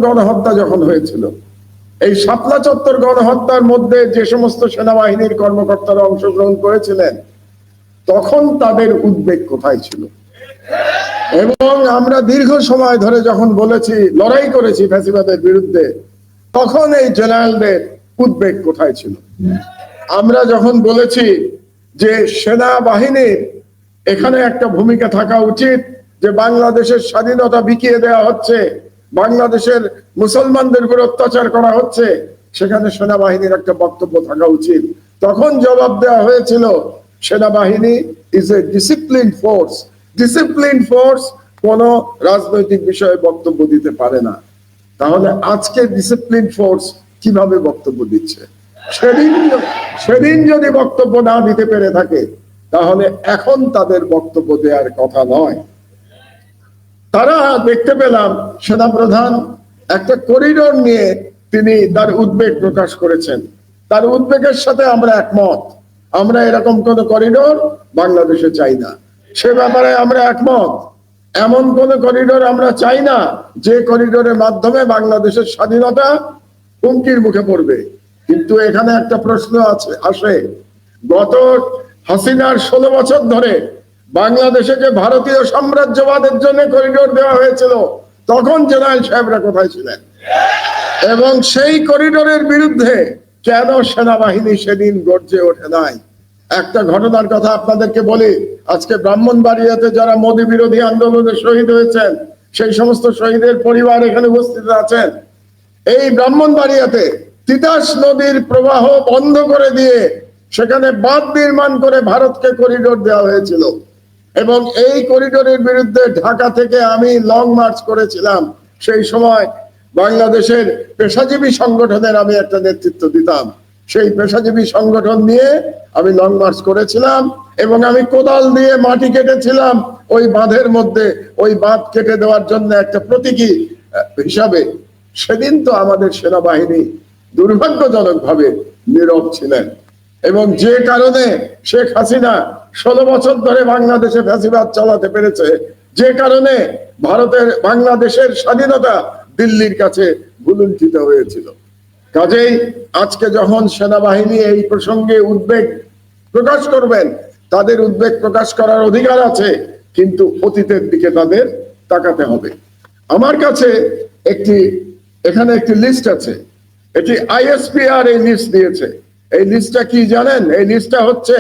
গণহত্যা যখন হয়েছিল, এই শাপলা চত্বর গণহত্যার মধ্যে যে সমস্ত সেনাবাহিনীর কর্মকর্তারা অংশগ্রহণ করেছিলেন, তখন তাদের উদ্বেগ কোথায় ছিল? এবং আমরা দীর্ঘ সময় ধরে যখন বলেছি, লড়াই করেছি ফ্যাসিবাদের বিরুদ্ধে, তখন এই জেনারেলদের উদ্বেগ কোথায় ছিল? আমরা যখন বলেছি যে সেনাবাহিনীর এখানে একটা ভূমিকা থাকা উচিত, যে বাংলাদেশের স্বাধীনতা বিকিয়ে দেওয়া হচ্ছে, বাংলাদেশের মুসলমানদের উপর অত্যাচার করা হচ্ছে, সেখানে সেনাবাহিনীর একটা বক্তব্য থাকা উচিত, তখন জবাব দেওয়া হয়েছিল সেনাবাহিনী is a discipline force. Discipline force কোন রাজনৈতিক বিষয়ে বক্তব্য দিতে পারে না। তাহলে আজকে ডিসিপ্লিন ফোর্স কিভাবে বক্তব্য দিচ্ছে? সেদিন যদি বক্তব্য না দিতে পেরে থাকে, তাহলে এখন তাদের বক্তব্য দেওয়ার কথা নয়। তারা দেখতে পেলাম সেনাপ্রধান একটা করিডোর নিয়ে তিনি তার উদ্বেগ প্রকাশ করেছেন। তার উদ্বেগের সাথে আমরা একমত। আমরা এরকম কোন করিডোর বাংলাদেশে চাই না, সে ব্যাপারে আমরা একমত। এমন কোন করিডোর আমরা চাই না যে করিডোরের মাধ্যমে বাংলাদেশের স্বাধীনতা হুমকির মুখে পড়বে। কিন্তু এখানে একটা প্রশ্ন আসে, গত হাসিনার 16 বছর ধরে বাংলাদেশে যে ভারতীয় সাম্রাজ্যবাদের জন্য করিডোর দেওয়া হয়েছিল, তখন জেনারেল সাহেবরা কোথায় ছিলেন? এবং সেই করিডোরের বিরুদ্ধে কেন সেনাবাহিনী সেদিন গর্জে ওঠে নাই? একটা ঘটনার কথা আপনাদেরকে বলি। আজকে ব্রাহ্মণবাড়িয়াতে যারা মোদী বিরোধী আন্দোলনে শহীদ হয়েছেন, সেই সমস্ত শহীদের পরিবার এখানে উপস্থিত আছেন। এই ব্রাহ্মণবাড়িয়াতে তিতাস নদীর প্রবাহ বন্ধ করে দিয়ে সেখানে বাঁধ নির্মাণ করে ভারতকে করিডোর দেওয়া হয়েছিল। এবং এই করিডোরের বিরুদ্ধে ঢাকা থেকে আমি লং মার্চ করেছিলাম। সেই সময় বাংলাদেশের পেশাজীবী সংগঠনের আমি একটা নেতৃত্ব দিতাম। সেই পেশাজীবী সংগঠন নিয়ে আমি লং মার্চ করেছিলাম এবং আমি কোদাল দিয়ে মাটি কেটেছিলাম ওই বাঁধের মধ্যে, ওই বাঁধ কেটে দেওয়ার জন্য একটা প্রতীকী হিসাবে। সেদিন তো আমাদের সেনাবাহিনী দুর্ভাগ্যজনকভাবে নীরব ছিলেন, এবং যে কারণে শেখ হাসিনা 16 বছর ধরে বাংলাদেশে ফ্যাসিবাদ চালাতে পেরেছে, যে কারণে বাংলাদেশের স্বাধীনতা দিল্লির কাছে ভুলুণ্ঠিত হয়েছিল। কাজেই আজকে যখন সেনাবাহিনী এই প্রসঙ্গে উদ্বেগ প্রকাশ করবেন, তাদের উদ্বেগ প্রকাশ করার অধিকার আছে, কিন্তু অতীতের দিকে তাদের তাকাতে হবে। আমার কাছে এখানে একটি লিস্ট আছে। এটি আইএসপিআর এই লিস্ট দিয়েছে। এই লিস্টটা কি জানেন? এই লিস্টটা হচ্ছে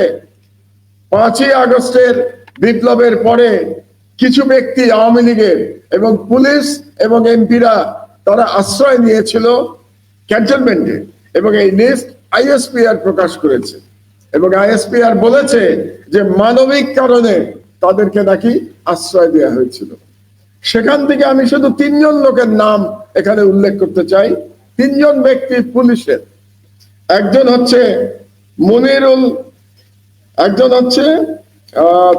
5ই আগস্টের বিপ্লবের পরে কিছু ব্যক্তি আওয়ামী লীগের এবং পুলিশ এবং এমপিরা তারা আশ্রয় নিয়েছিল ক্যান্টনমেন্টে, এবং এই লিস্ট আইএসপিআর প্রকাশ করেছে। এবং আইএসপিআর বলেছে যে মানবিক কারণে তাদেরকে নাকি আশ্রয় দেওয়া হয়েছিল। সেখান থেকে আমি শুধু 3 জন লোকের নাম এখানে উল্লেখ করতে চাই। 3 জন ব্যক্তি পুলিশের। একজন হচ্ছে মনিরুল, একজন হচ্ছে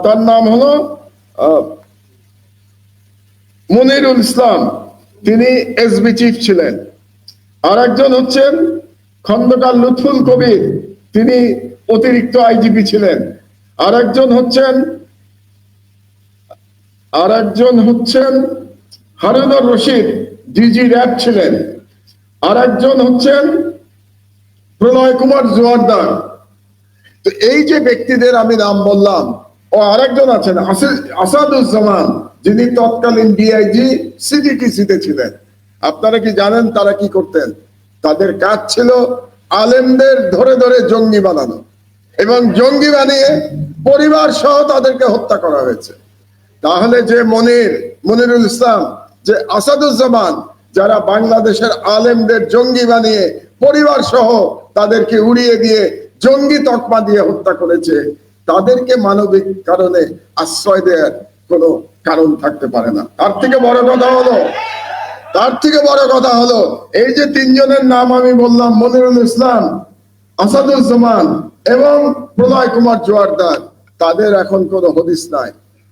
তার নাম হলো মনিরুল ইসলাম, তিনি এসবি চিফ ছিলেন। আর একজন হচ্ছেন খন্দকার লুৎফুল কবির, তিনি অতিরিক্ত আইজিপি ছিলেন। আর একজন হচ্ছেন হারুনুর রশিদ, ডিজি র্যাব ছিলেন। আর একজন হচ্ছেন প্রলয় কুমার জোয়ারদার। তো এই যে ব্যক্তিদের আমি নাম বললাম, ও আরেকজন আছেন আসাদুজ্জামান, যিনি তৎকালীন ডিআইজি সিডিটিসিতে ছিলেন। আপনারা কি জানেন তারা কি করতেন? তাদের কাজ ছিল আলেমদের ধরে ধরে জঙ্গি বানানো, এবং জঙ্গি বানিয়ে পরিবার সহ তাদেরকে হত্যা করা হয়েছে। তাহলে যে মনিরুল ইসলাম, যে আসাদুজ্জামান, যারা বাংলাদেশের আলেমদের জঙ্গি বানিয়ে পরিবার সহ তাদেরকে উড়িয়ে দিয়ে জঙ্গি তকমা দিয়ে হত্যা করেছে, তাদেরকে মানবিক কারণে আশ্রয় দেওয়ার কোনো কারণ থাকতে পারে না। তার থেকে বড় কথা হলো এই যে 3 জনের নাম আমি বললাম, মনিরুল ইসলাম, আসাদুজ্জামান এবং প্রলয় কুমার জোয়ারদার, তাদের এখন কোনো হদিস নাই।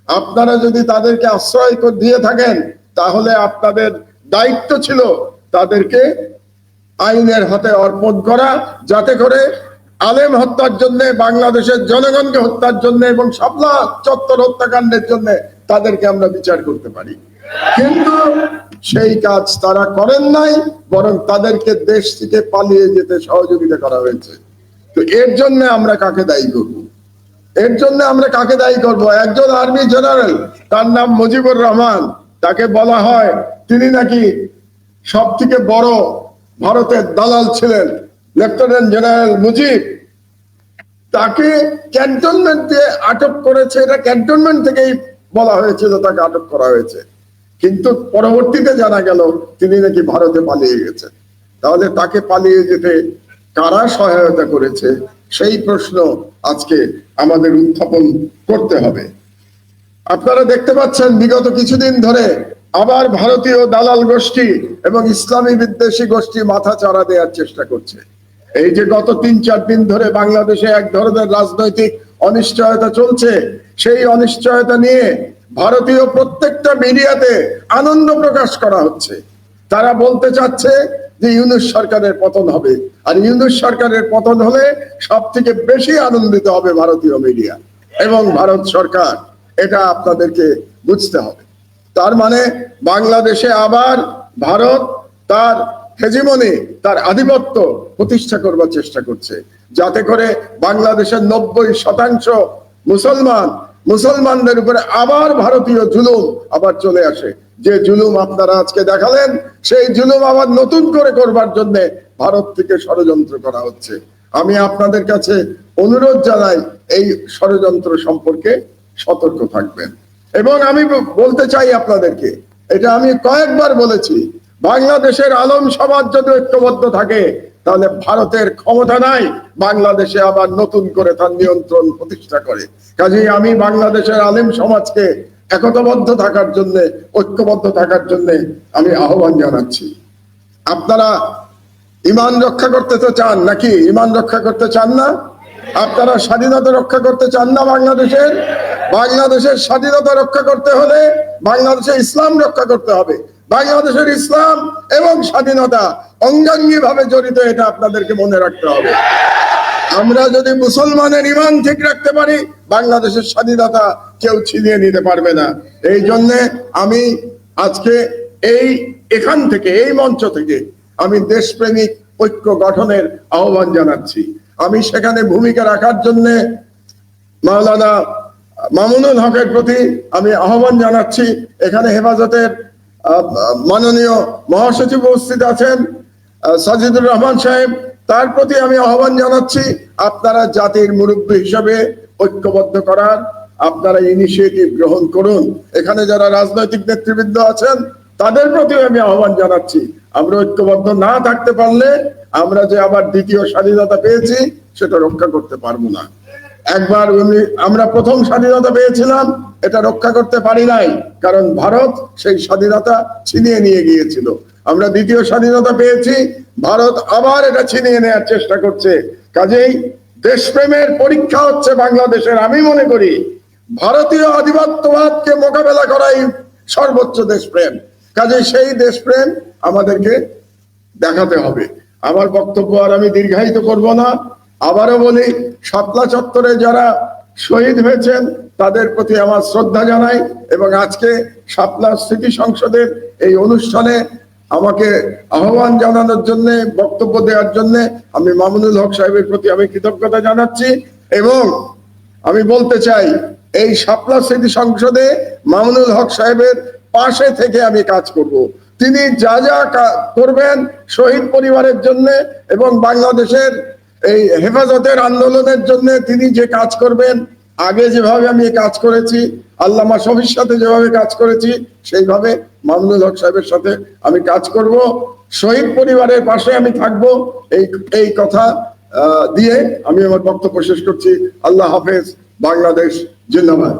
আপনারা যদি তাদেরকে আশ্রয় দিয়ে থাকেন, তাহলে আপনাদের দায়িত্ব ছিল তাদেরকে আইনের হাতে অর্পণ করা, যাতে করে আলেম হত্যার জন্য, বাংলাদেশের জনগণকে হত্যার জন্য এবং শাপলা চত্বর হত্যাকাণ্ডের জন্য তাদেরকে আমরা বিচার করতে পারি। কিন্তু সেই কাজ তারা করেন নাই, বরং তাদেরকে দেশ থেকে পালিয়ে যেতে সহযোগিতা করা হয়েছে। তো এর জন্য আমরা কাকে দায়ী করব? এর জন্য আমরা কাকে দায়ী করব? একজন আর্মি জেনারেল, তার নাম মুজিবুর রহমান, তাকে বলা হয় তিনি নাকি সব থেকে বড় ভারতের দালাল ছিলেন, লেফটেন্যান্ট জেনারেল মুজিব। তাকে ক্যান্টনমেন্ট দিয়ে আটক করেছে, এটা ক্যান্টনমেন্ট থেকেই বলা হয়েছিল তাকে আটক করা হয়েছে, কিন্তু পরবর্তীতে জানা গেল তিনি নাকি ভারতে পালিয়ে গেছেন। তাহলে তাকে পালিয়ে যেতে কারা সহায়তা করেছে সেই প্রশ্ন আজকে আমাদের উত্থাপন করতে হবে। আপনারা দেখতে পাচ্ছেন বিগত কিছুদিন ধরে আবার ভারতীয় দালাল গোষ্ঠী এবং ইসলামী বিদ্বেষী গোষ্ঠী মাথা চাড়া দেওয়ার চেষ্টা করছে। এই যে গত 3-4 দিন ধরে বাংলাদেশে এক ধরনের রাজনৈতিক অনিশ্চয়তা চলছে, সেই অনিশ্চয়তা নিয়ে ভারতীয় প্রত্যেকটা মিডিয়াতে আনন্দ প্রকাশ করা হচ্ছে। তারা বলতে চাচ্ছে যে ইউনূস সরকারের পতন হবে, আর ইউনূস সরকারের পতন হলে সব থেকে বেশি আনন্দিত হবে ভারতীয় মিডিয়া এবং ভারত সরকার। এটা আপনাদেরকে বুঝতে হবে। তার মানে বাংলাদেশে আবার ভারত তার হেজিমনি, তার আধিপত্য প্রতিষ্ঠা করবার চেষ্টা করছে, যাতে করে বাংলাদেশের 90% মুসলমানদের উপরে আবার ভারতীয় জুলুম আবার চলে আসে। যে জুলুম আপনারা আজকে দেখালেন, সেই জুলুম আবার নতুন করে করবার জন্য ভারত থেকে ষড়যন্ত্র করা হচ্ছে। আমি আপনাদের কাছে অনুরোধ জানাই এই ষড়যন্ত্র সম্পর্কে সতর্ক থাকবেন। এবং আমি বলতে চাই আপনাদেরকে, এটা আমি কয়েকবার বলেছি, বাংলাদেশের আলম সমাজ যদি ঐক্যবদ্ধ থাকে তাহলে ভারতের ক্ষমতা নাই বাংলাদেশে আবার নতুন করে তার নিয়ন্ত্রণ প্রতিষ্ঠা করে। কাজেই আমি বাংলাদেশের আলেম সমাজকে একতাবদ্ধ থাকার জন্য, ঐক্যবদ্ধ থাকার জন্য আমি আহ্বান জানাচ্ছি। আপনারা ঈমান রক্ষা করতে তো চান নাকি? ঈমান রক্ষা করতে চান না? আপনারা স্বাধীনতা রক্ষা করতে চান না? বাংলাদেশের স্বাধীনতা রক্ষা করতে হলে বাংলাদেশের ইসলাম রক্ষা করতে হবে। বাংলাদেশের ইসলাম এবং স্বাধীনতা অঙ্গাঙ্গী ভাবে জড়িত, এটা আপনাদেরকে মনে রাখতে হবে। আমরা যদি মুসলমানের ঈমান ঠিক রাখতে পারি, বাংলাদেশের স্বাধীনতা কেউ ছিনিয়ে নিতে পারবে না। এই জন্য আমি আজকে এখান থেকে, এই মঞ্চ থেকে আমি দেশপ্রেমিক ঐক্য গঠনের আহ্বান জানাচ্ছি। আমি সেখানে ভূমিকা রাখার জন্য মাওলানা মামুনুল হকের প্রতি আমি আহ্বান জানাচ্ছি। এখানে হেফাজতের মাননীয় মহাসচিব উপস্থিত আছেন সাজিদুর রহমান সাহেব, তার প্রতি আমি আহ্বান জানাচ্ছি আপনারা জাতির মুরব্বী হিসাবে ঐক্যবদ্ধ করার আপনারা ইনিশিয়েটিভ গ্রহণ করুন। এখানে যারা রাজনৈতিক নেতৃবৃন্দ আছেন তাদের প্রতি আমি আহ্বান জানাচ্ছি, আমরা ঐক্যবদ্ধ না থাকতে পারলে আমরা যে আবার দ্বিতীয় স্বাধীনতা পেয়েছি সেটা রক্ষা করতে পারবো না। একবার আমরা প্রথম স্বাধীনতা পেয়েছিলাম, এটা রক্ষা করতে পারি নাই, কারণ ভারত সেই স্বাধীনতা ছিনিয়ে নিয়ে গিয়েছিল। আমরা দ্বিতীয় স্বাধীনতা পেয়েছি, ভারত আবার এটা ছিনিয়ে নেওয়ার চেষ্টা করছে। কাজেই দেশপ্রেমের পরীক্ষা হচ্ছে বাংলাদেশের। আমি মনে করি ভারতীয় আধিপত্যবাদকে মোকাবেলা করাই সর্বোচ্চ দেশপ্রেম। কাজেই সেই দেশপ্রেম আমাদেরকে দেখাতে হবে। আমার বক্তব্য আর আমি দীর্ঘায়িত করব না। আবারও বলি, শাপলা চত্বরে যারা শহীদ হয়েছেন তাদের প্রতি আমার শ্রদ্ধা জানাই, এবং আজকে শাপলা স্মৃতি সংসদের এই অনুষ্ঠানে আমাকে আহ্বান জানানোর জন্য, বক্তব্য দেওয়ার জন্য আমি মামুনুল হক সাহেবের প্রতি আমি কৃতজ্ঞতা জানাচ্ছি। এবং আমি বলতে চাই, এই শাপলা স্মৃতি সংসদে মামুনুল হক সাহেবের পাশে থেকে আমি কাজ করব। তিনি যা যা করবেন শহীদ পরিবারের জন্য এবং বাংলাদেশের এই হেফাজতের আন্দোলনের জন্য তিনি যে কাজ করবেন, আগে যেভাবে আমি কাজ করেছি, আল্লামা শফির সাথে যেভাবে কাজ করেছি, সেইভাবে মামুনুল হক সাহেবের সাথে আমি কাজ করব। শহীদ পরিবারের পাশে আমি থাকব, এই কথা দিয়ে আমি আমার বক্তব্য শেষ করছি। আল্লাহ হাফেজ। বাংলাদেশ জিন্দাবাদ।